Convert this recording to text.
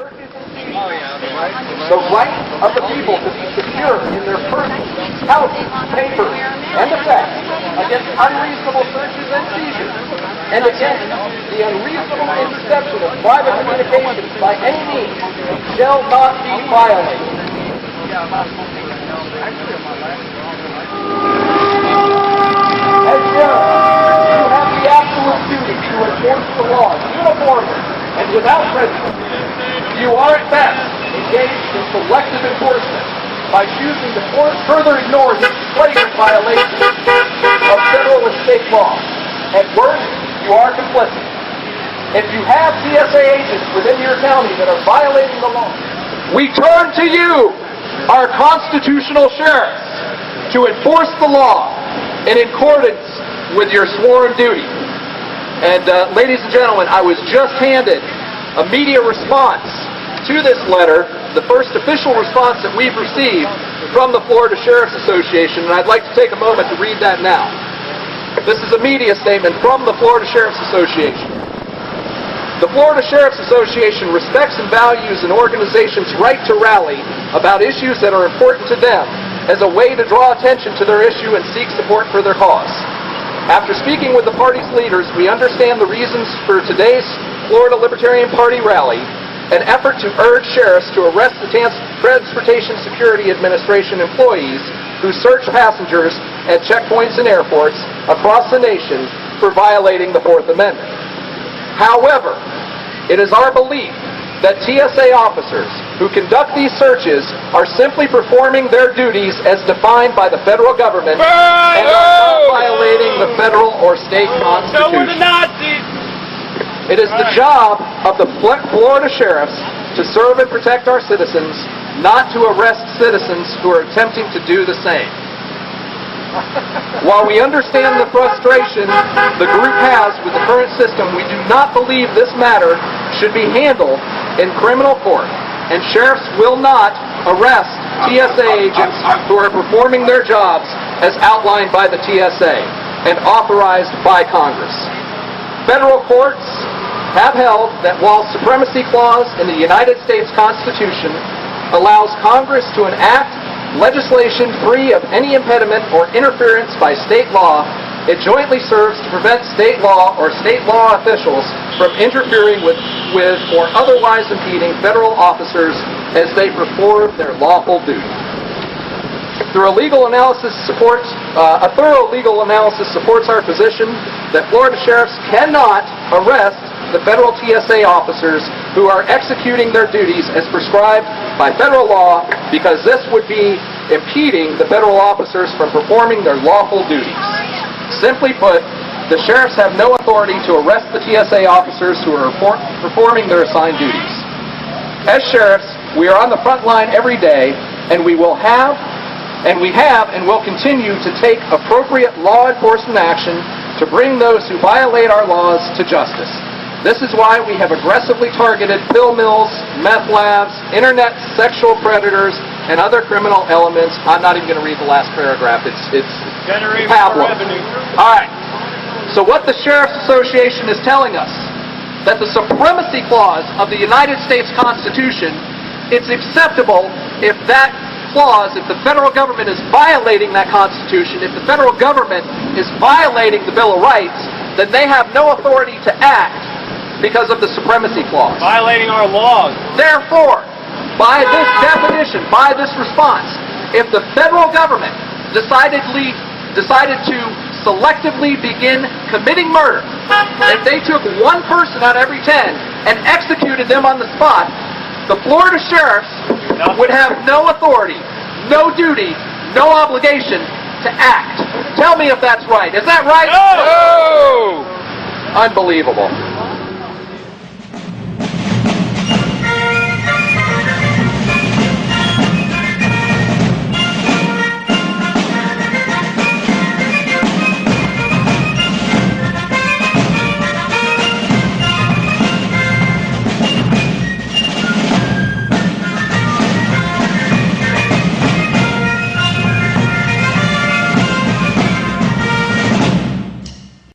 searches and seizures. The right of the people to be secure in their persons, houses, papers, and effects against unreasonable searches and seizures, and against the unreasonable interception of private communications by any means shall not be violated. As sheriff, you have the absolute duty to enforce the law uniformly and without prejudice. You are at best engaged in selective enforcement by choosing to further ignore these flagrant violations of federal and state law. At worst, you are complicit. If you have TSA agents within your county that are violating the law, we turn to you, our constitutional sheriffs, to enforce the law in accordance with your sworn duty. And ladies and gentlemen, I was just handed a media response to this letter, the first official response that we've received from the Florida Sheriff's Association, and I'd like to take a moment to read that now. This is a media statement from the Florida Sheriff's Association. The Florida Sheriff's Association respects and values an organization's right to rally about issues that are important to them as a way to draw attention to their issue and seek support for their cause. After speaking with the party's leaders, we understand the reasons for today's Florida Libertarian Party rally, an effort to urge sheriffs to arrest the Transportation Security Administration employees who search passengers at checkpoints and airports across the nation for violating the Fourth Amendment. However, it is our belief that TSA officers who conduct these searches are simply performing their duties as defined by the federal government and are not violating the federal or state constitution. So we're the Nazis! It is the job of the Florida sheriffs to serve and protect our citizens, not to arrest citizens who are attempting to do the same. While we understand the frustration the group has with the current system, we do not believe this matter should be handled in criminal court, and sheriffs will not arrest TSA agents who are performing their jobs as outlined by the TSA and authorized by Congress. Federal courts have held that while Supremacy Clause in the United States Constitution allows Congress to enact legislation free of any impediment or interference by state law, it jointly serves to prevent state law or state law officials from interfering with or otherwise impeding federal officers as they perform their lawful duty. A thorough legal analysis supports our position that Florida sheriffs cannot arrest the federal TSA officers who are executing their duties as prescribed by federal law, because this would be impeding the federal officers from performing their lawful duties. Simply put, the sheriffs have no authority to arrest the TSA officers who are performing their assigned duties. As sheriffs, we are on the front line every day, and we have and will continue to take appropriate law enforcement action to bring those who violate our laws to justice. This is why we have aggressively targeted pill mills, meth labs, internet sexual predators, and other criminal elements. I'm not even going to read the last paragraph. It's pablum. All right. So what the Sheriff's Association is telling us, that the Supremacy Clause of the United States Constitution, it's acceptable if that clause, if the federal government is violating that Constitution, if the federal government is violating the Bill of Rights, then they have no authority to act because of the Supremacy Clause. Violating our laws. Therefore, by this definition, by this response, if the federal government decided to selectively begin committing murder, if they took one person out of every 10 and executed them on the spot, the Florida sheriffs would have no authority, no duty, no obligation to act. Tell me if that's right. Is that right? No! Unbelievable.